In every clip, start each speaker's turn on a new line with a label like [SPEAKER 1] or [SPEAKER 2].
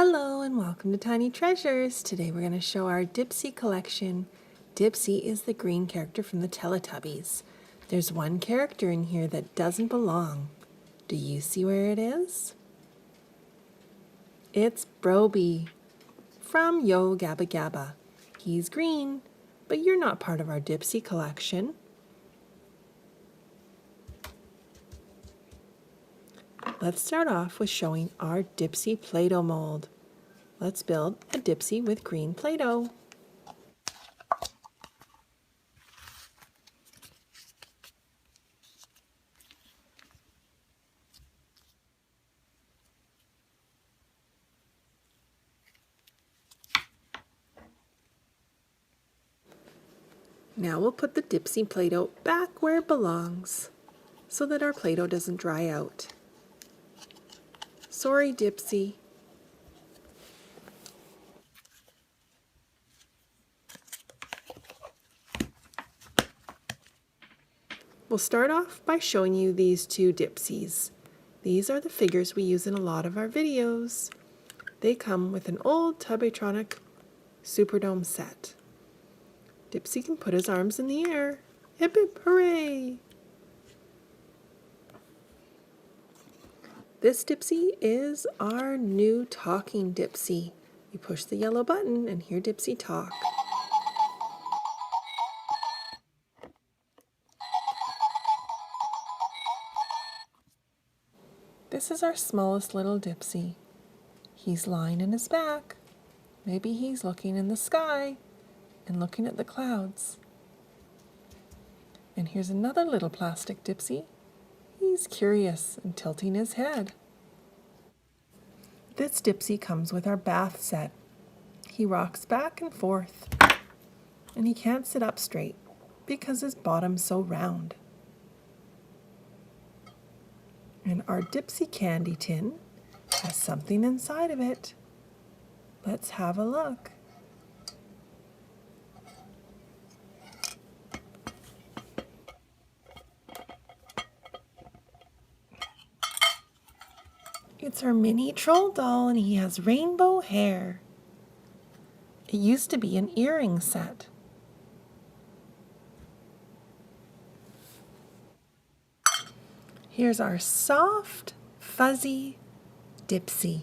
[SPEAKER 1] Hello and welcome to Tiny Treasures. Today we're going to show our Dipsy collection. Dipsy is the green character from the Teletubbies. There's one character in here that doesn't belong. Do you see where it is? It's Broby from Yo Gabba Gabba. He's green, but you're not part of our Dipsy collection. Let's start off with showing our Dipsy Play-Doh mold. Let's build a Dipsy with green Play-Doh. Now we'll put the Dipsy Play-Doh back where it belongs so that our Play-Doh doesn't dry out. Sorry, Dipsy. We'll start off by showing you these two Dipsies. These are the figures we use in a lot of our videos. They come with an old Tubbytronic Superdome set. Dipsy can put his arms in the air. Hip hip hooray! This Dipsy is our new talking Dipsy. You push the yellow button and hear Dipsy talk. This is our smallest little Dipsy. He's lying in his back. Maybe he's looking in the sky and looking at the clouds. And here's another little plastic Dipsy. He's curious and tilting his head. This Dipsy comes with our bath set. He rocks back and forth, and he can't sit up straight because his bottom's so round. And our Dipsy candy tin has something inside of it. Let's have a look. It's our mini troll doll and he has rainbow hair. It used to be an earring set. Here's our soft, fuzzy Dipsy.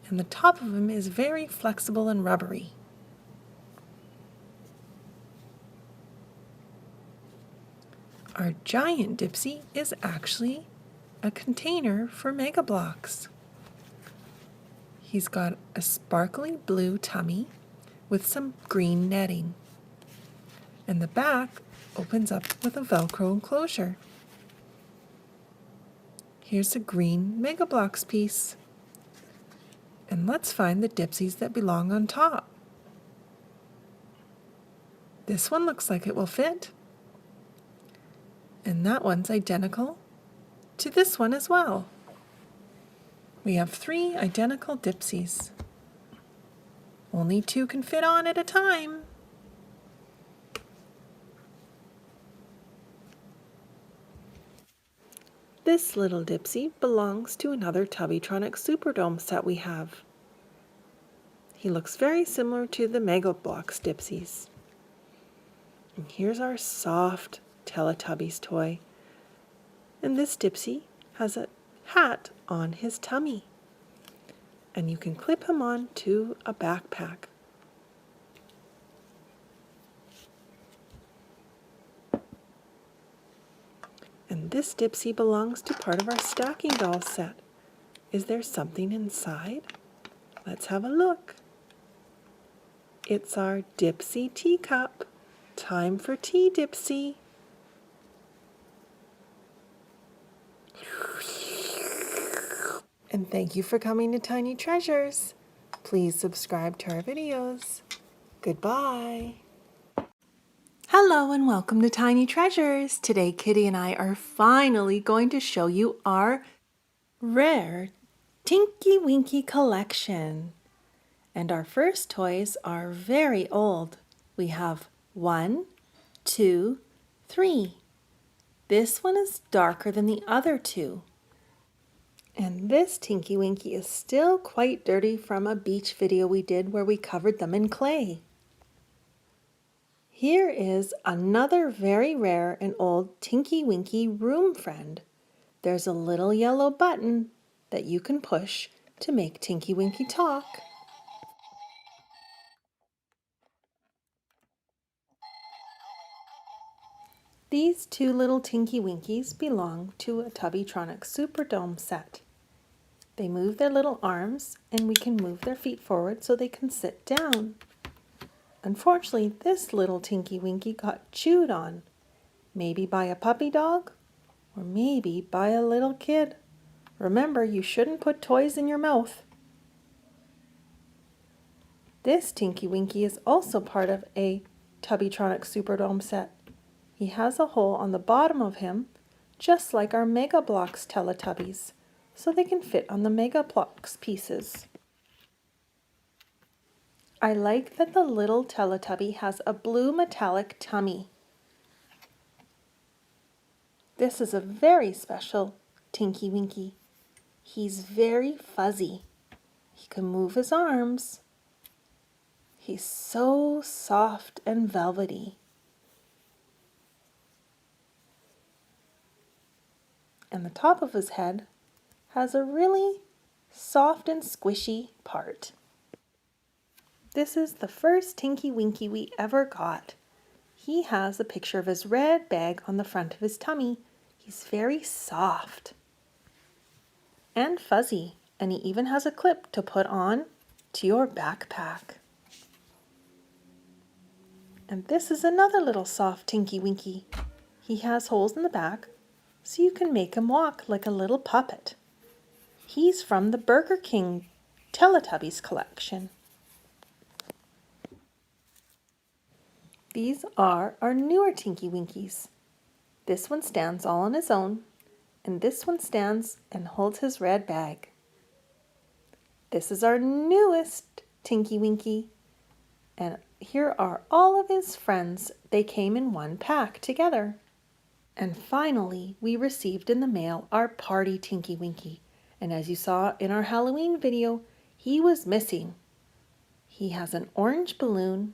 [SPEAKER 1] And the top of him is very flexible and rubbery. Our giant Dipsy is actually a container for Mega Bloks. He's got a sparkly blue tummy with some green netting. And the back opens up with a Velcro enclosure. Here's a green Mega Bloks piece. And let's find the Dipsies that belong on top. This one looks like it will fit. And that one's identical to this one as well. We have 3 identical Dipsies. Only 2 can fit on at a time. This little Dipsy belongs to another Tubbytronic Superdome set we have. He looks very similar to the Mega Bloks Dipsies. And here's our soft Teletubbies toy. And this Dipsy has a hat on his tummy. And you can clip him on to a backpack. And this Dipsy belongs to part of our stacking doll set. Is there something inside? Let's have a look. It's our Dipsy teacup. Time for tea, Dipsy. And thank you for coming to Tiny Treasures. Please subscribe to our videos. Goodbye. Hello and welcome to Tiny Treasures. Today Kitty and I are finally going to show you our rare Tinky Winky collection. And our first toys are very old. We have 1, 2, 3. This one is darker than the other 2. And this Tinky Winky is still quite dirty from a beach video we did where we covered them in clay. Here is another very rare and old Tinky Winky room friend. There's a little yellow button that you can push to make Tinky Winky talk. These two little Tinky Winkies belong to a Tubbytronic Superdome set. They move their little arms and we can move their feet forward so they can sit down. Unfortunately, this little Tinky Winky got chewed on, maybe by a puppy dog or maybe by a little kid. Remember, you shouldn't put toys in your mouth. This Tinky Winky is also part of a Tubbytronic Superdome set. He has a hole on the bottom of him, just like our Mega Bloks Teletubbies, so they can fit on the Mega Bloks pieces. I like that the little Teletubby has a blue metallic tummy. This is a very special Tinky Winky. He's very fuzzy. He can move his arms. He's so soft and velvety. And the top of his head has a really soft and squishy part. This is the first Tinky Winky we ever got. He has a picture of his red bag on the front of his tummy. He's very soft and fuzzy, and he even has a clip to put on to your backpack. And this is another little soft Tinky Winky. He has holes in the back so you can make him walk like a little puppet. He's from the Burger King Teletubbies collection. These are our newer Tinky Winkies. This one stands all on his own, and this one stands and holds his red bag. This is our newest Tinky Winky, and here are all of his friends. They came in one pack together. And finally, we received in the mail our party Tinky Winky. And as you saw in our Halloween video, he was missing. He has an orange balloon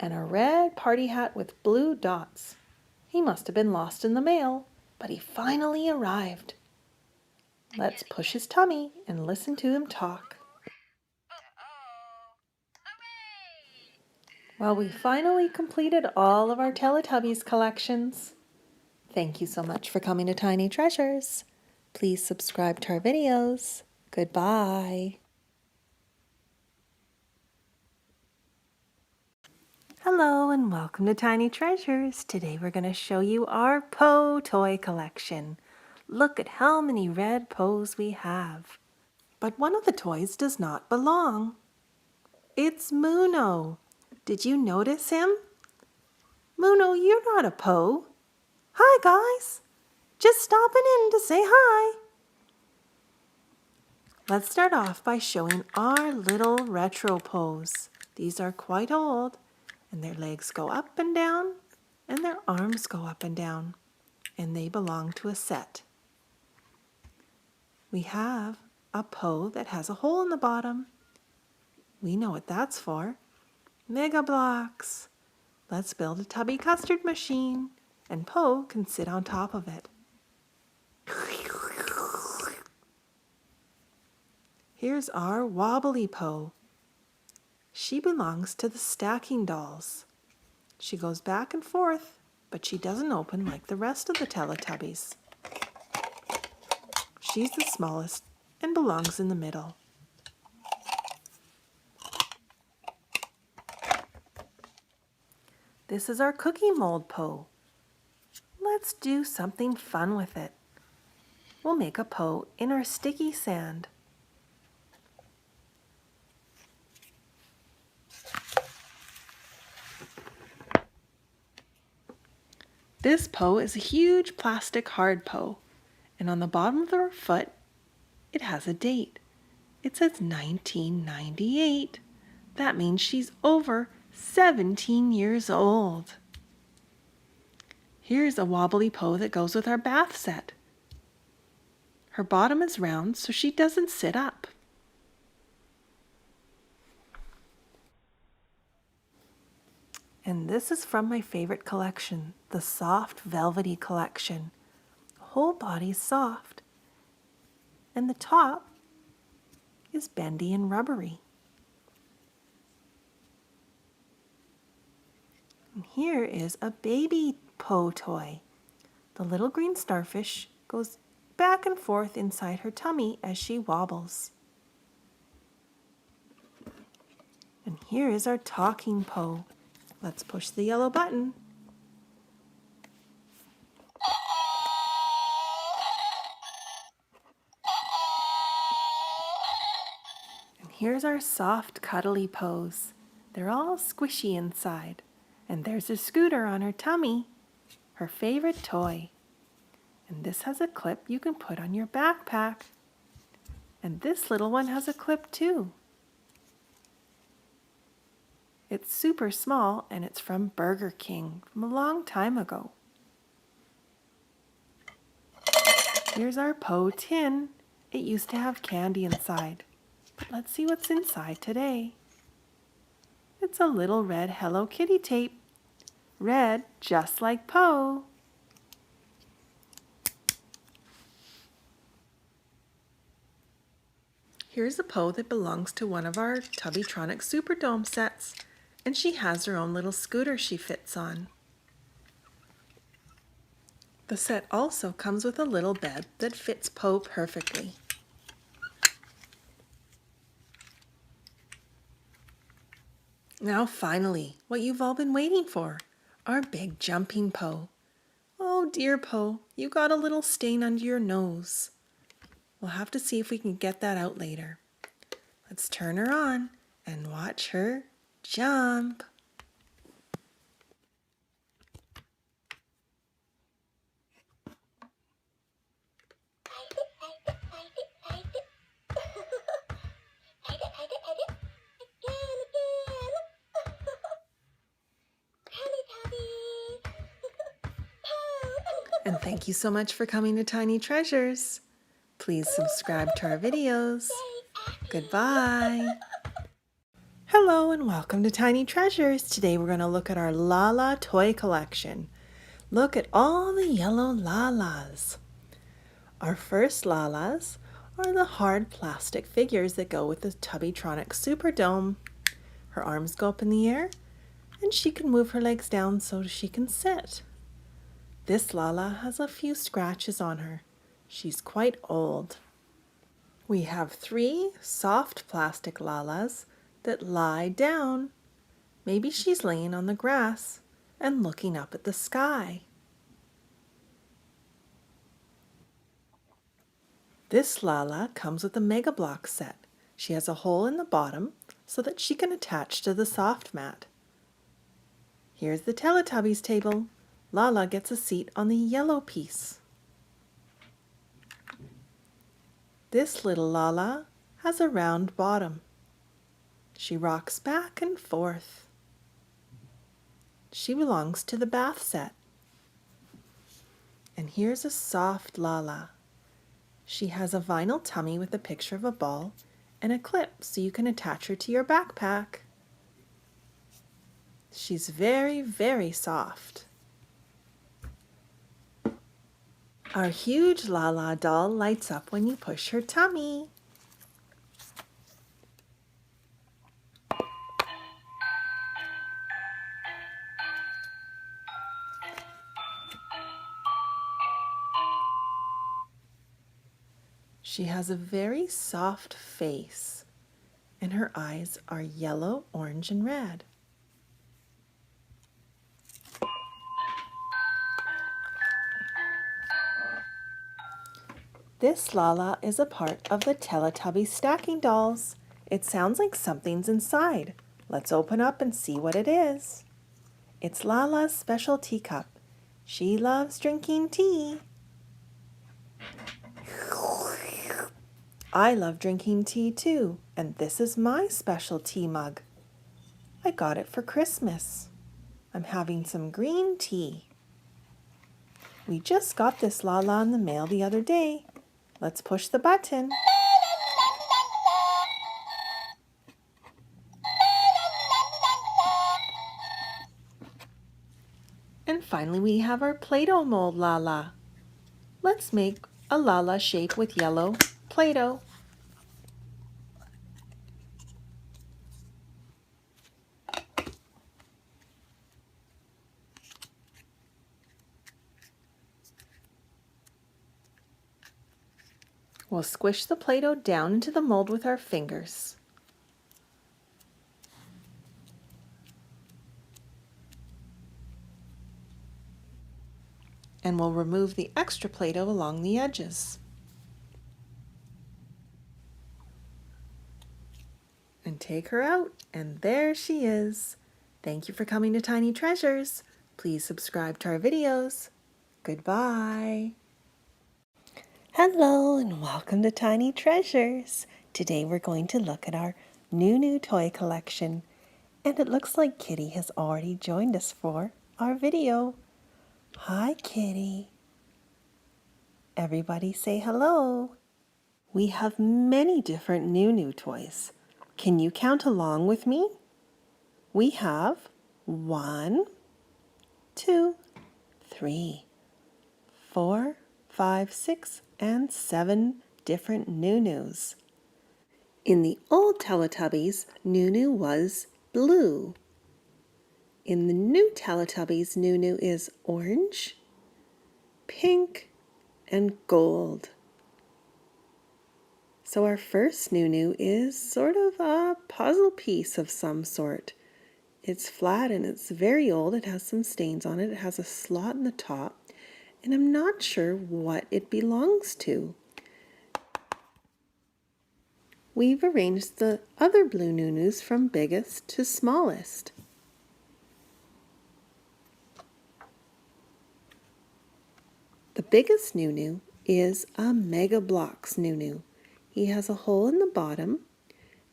[SPEAKER 1] and a red party hat with blue dots. He must have been lost in the mail, but he finally arrived. Let's push his tummy and listen to him talk. Well, we finally completed all of our Teletubbies collections. Thank you so much for coming to Tiny Treasures. Please subscribe to our videos. Goodbye. Hello and welcome to Tiny Treasures. Today we're going to show you our Poe toy collection. Look at how many red Poes we have. But one of the toys does not belong. It's NOO NOO. Did you notice him? NOO NOO, you're not a Poe. Hi guys, just stopping in to say hi. Let's start off by showing our little retro Poes. These are quite old, and their legs go up and down, and their arms go up and down, and they belong to a set. We have a Poe that has a hole in the bottom. We know what that's for. Mega Bloks. Let's build a tubby custard machine, and Poe can sit on top of it. Here's our wobbly Poe. She belongs to the stacking dolls. She goes back and forth, but she doesn't open like the rest of the Teletubbies. She's the smallest and belongs in the middle. This is our cookie mold Poe. Let's do something fun with it. We'll make a Poe in our sticky sand. This Poe is a huge plastic hard Poe, and on the bottom of her foot, it has a date. It says 1998. That means she's over 17 years old. Here's a wobbly Poe that goes with our bath set. Her bottom is round so she doesn't sit up. And this is from my favorite collection, the Soft Velvety collection. The whole body's soft, and the top is bendy and rubbery. And here is a baby Po toy. The little green starfish goes back and forth inside her tummy as she wobbles. And here is our talking Po. Let's push the yellow button. And here's our soft, cuddly Po's. They're all squishy inside. And there's a scooter on her tummy, her favorite toy. And this has a clip you can put on your backpack. And this little one has a clip too. It's super small and it's from Burger King from a long time ago. Here's our Po tin. It used to have candy inside. But let's see what's inside today. It's a little red Hello Kitty tape. Red, just like Po. Here's a Po that belongs to one of our Tubbytronic Superdome sets, and she has her own little scooter she fits on. The set also comes with a little bed that fits Po perfectly. Now finally, what you've all been waiting for, our big jumping Po. Oh dear Po, you got a little stain under your nose. We'll have to see if we can get that out later. Let's turn her on and watch her jump. And thank you so much for coming to Tiny Treasures. Please subscribe to our videos. Goodbye. Hello and welcome to Tiny Treasures. Today we're going to look at our Lala toy collection. Look at all the yellow Lalas. Our first Lalas are the hard plastic figures that go with the Tubbytronic Superdome. Her arms go up in the air and she can move her legs down so she can sit. This Lala has a few scratches on her. She's quite old. We have 3 soft plastic Lalas that lie down. Maybe she's laying on the grass and looking up at the sky. This Lala comes with a Mega Block set. She has a hole in the bottom so that she can attach to the soft mat. Here's the Teletubbies table. Lala gets a seat on the yellow piece. This little Lala has a round bottom. She rocks back and forth. She belongs to the bath set. And here's a soft Lala. She has a vinyl tummy with a picture of a ball and a clip so you can attach her to your backpack. She's very, very soft. Our huge Lala doll lights up when you push her tummy. She has a very soft face, and her eyes are yellow, orange, and red. This Lala is a part of the Teletubbies stacking dolls. It sounds like something's inside. Let's open up and see what it is. It's Lala's special teacup. She loves drinking tea. I love drinking tea too, and this is my special tea mug. I got it for Christmas. I'm having some green tea. We just got this Lala in the mail the other day. Let's push the button. And finally we have our Play-Doh mold Lala. Let's make a Lala shape with yellow Play-Doh. We'll squish the Play-Doh down into the mold with our fingers. And we'll remove the extra Play-Doh along the edges. And take her out, and there she is. Thank you for coming to Tiny Treasures. Please subscribe to our videos. Goodbye. Hello and welcome to Tiny Treasures. Today we're going to look at our NOO NOO toy collection. And it looks like Kitty has already joined us for our video. Hi, Kitty. Everybody say hello. We have many different NOO NOO toys. Can you count along with me? We have 1, 2, 3, 4, 5, 6, and 7 different NOO NOOs. In the old Teletubbies, NOO NOO was blue. In the new Teletubbies, NOO NOO is orange, pink, and gold. So our first NOO NOO is sort of a puzzle piece of some sort. It's flat and it's very old. It has some stains on it. It has a slot in the top, and I'm not sure what it belongs to. We've arranged the other blue NOO NOOs from biggest to smallest. The biggest NOO NOO is a Mega Bloks NOO NOO. He has a hole in the bottom,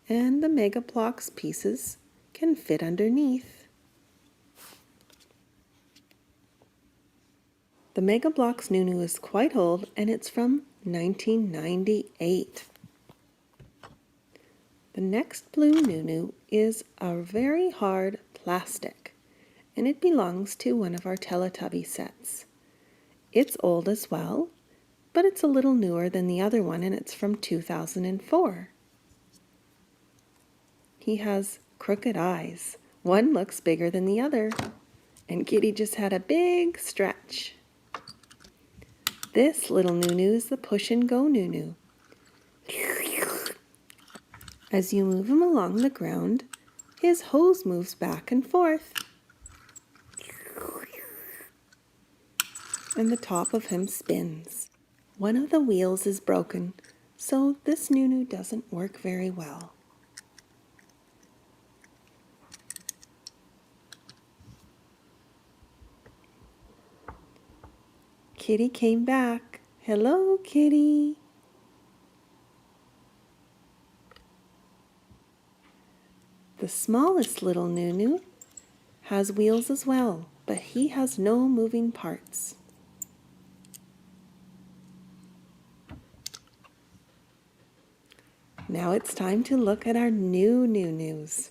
[SPEAKER 1] and the Mega Bloks pieces can fit underneath. The Mega Bloks NOO NOO is quite old, and it's from 1998. The next blue NOO NOO is a very hard plastic, and it belongs to one of our Teletubby sets. It's old as well, but it's a little newer than the other one, and it's from 2004. He has crooked eyes. One looks bigger than the other, and Kitty just had a big stretch. This little NOO NOO is the Push and Go NOO NOO. As you move him along the ground, his hose moves back and forth, and the top of him spins. One of the wheels is broken, so this NOO NOO doesn't work very well. Kitty came back. Hello, Kitty. The smallest little NOO NOO has wheels as well, but he has no moving parts. Now it's time to look at our new NOO NOOs.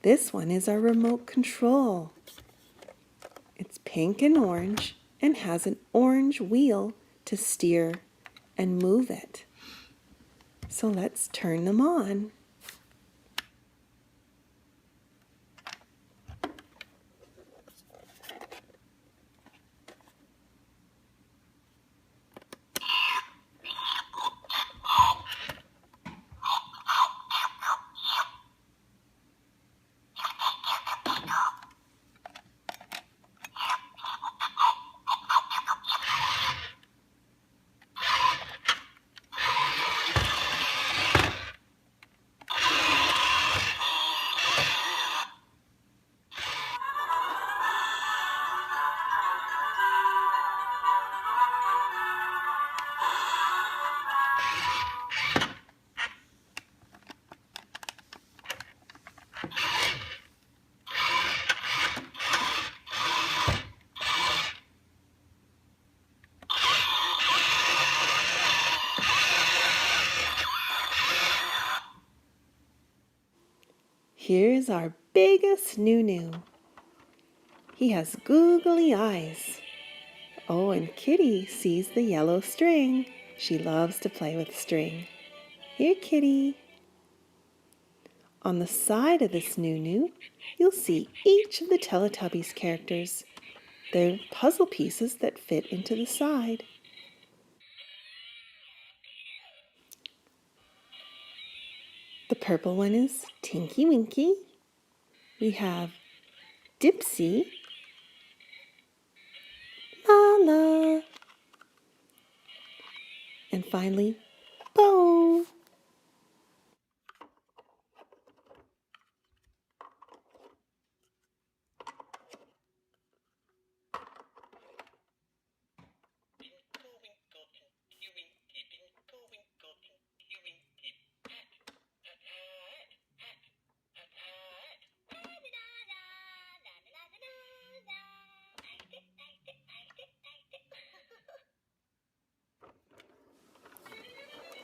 [SPEAKER 1] This one is our remote control. It's pink and orange and has an orange wheel to steer and move it. So let's turn them on. Here's our biggest NOO NOO. He has googly eyes. Oh, and Kitty sees the yellow string. She loves to play with string. Here, Kitty. On the side of this NOO NOO, you'll see each of the Teletubbies characters. They're puzzle pieces that fit into the side. The purple one is Tinky Winky. We have Dipsy, Lala, and finally, Bo.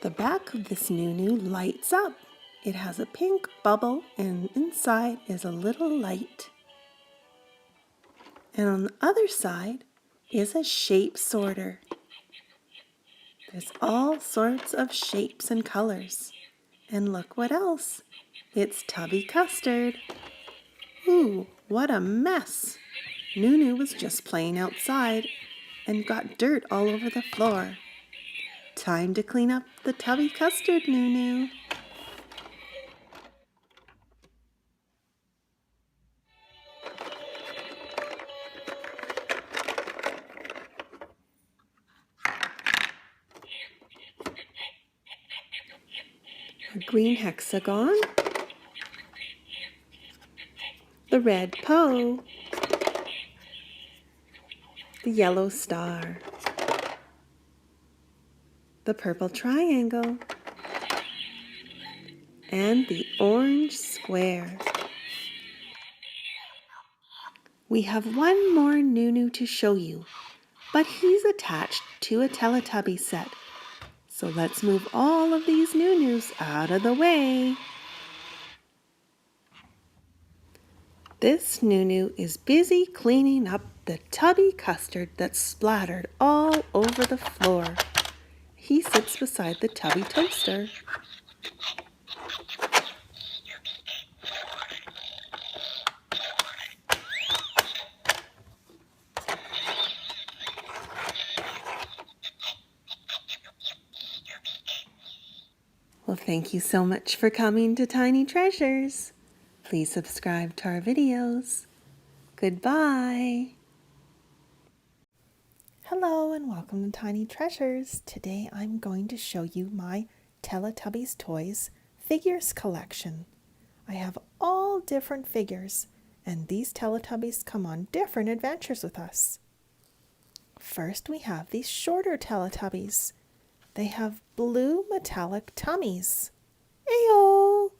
[SPEAKER 1] The back of this NOO NOO lights up. It has a pink bubble and inside is a little light. And on the other side is a shape sorter. There's all sorts of shapes and colors. And look what else. It's Tubby Custard. Ooh, what a mess. NOO NOO was just playing outside and got dirt all over the floor. Time to clean up the Tubby Custard, NOO NOO. A green hexagon, the red Po, the yellow star, the purple triangle, and the orange square. We have one more NOO NOO to show you, but he's attached to a Teletubby set. So let's move all of these NOO NOOs out of the way. This NOO NOO is busy cleaning up the Tubby Custard that's splattered all over the floor. He sits beside the Tubby Toaster. Well, thank you so much for coming to Tiny Treasures. Please subscribe to our videos. Goodbye. Hello and welcome to Tiny Treasures. Today I'm going to show you my Teletubbies Toys Figures collection. I have all different figures, and these Teletubbies come on different adventures with us. First, we have these shorter Teletubbies. They have blue metallic tummies. Ayo!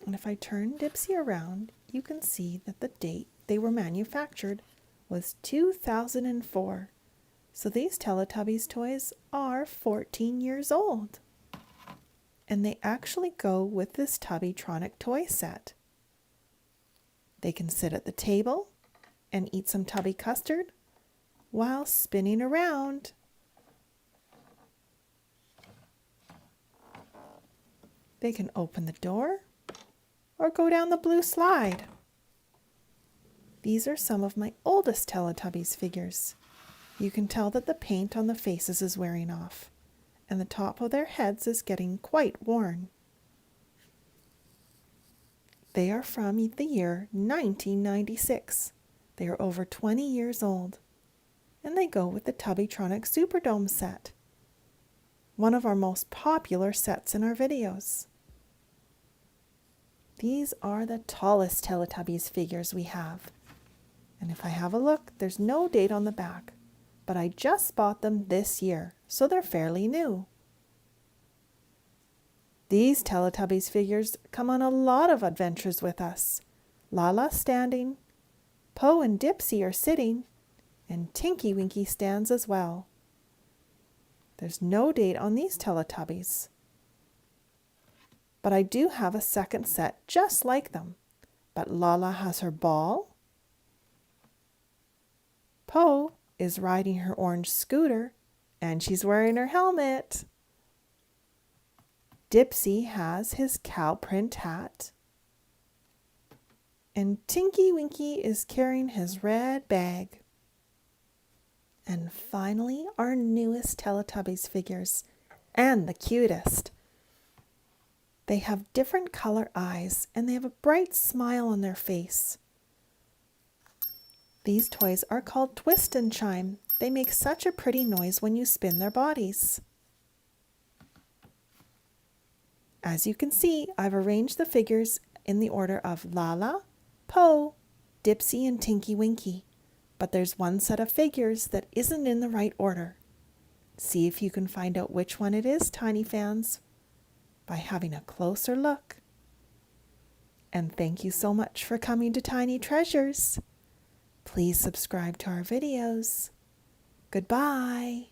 [SPEAKER 1] And if I turn Dipsy around, you can see that the date they were manufactured was 2004. So these Teletubbies toys are 14 years old. And they actually go with this Tubbytronic toy set. They can sit at the table and eat some Tubby Custard while spinning around. They can open the door or go down the blue slide. These are some of my oldest Teletubbies figures. You can tell that the paint on the faces is wearing off, and the top of their heads is getting quite worn. They are from the year 1996. They are over 20 years old, and they go with the Tubbytronic Superdome set, one of our most popular sets in our videos. These are the tallest Teletubbies figures we have. And if I have a look, there's no date on the back, but I just bought them this year, so they're fairly new. These Teletubbies figures come on a lot of adventures with us. Lala standing, Po and Dipsy are sitting, and Tinky Winky stands as well. There's no date on these Teletubbies, but I do have a second set just like them. But Lala has her ball. Po is riding her orange scooter, and she's wearing her helmet. Dipsy has his cow print hat. And Tinky Winky is carrying his red bag. And finally, our newest Teletubbies figures, and the cutest. They have different color eyes, and they have a bright smile on their face. These toys are called Twist and Chime. They make such a pretty noise when you spin their bodies. As you can see, I've arranged the figures in the order of Lala, Po, Dipsy, and Tinky Winky. But there's one set of figures that isn't in the right order. See if you can find out which one it is, Tiny fans, by having a closer look. And thank you so much for coming to Tiny Treasures. Please subscribe to our videos. Goodbye.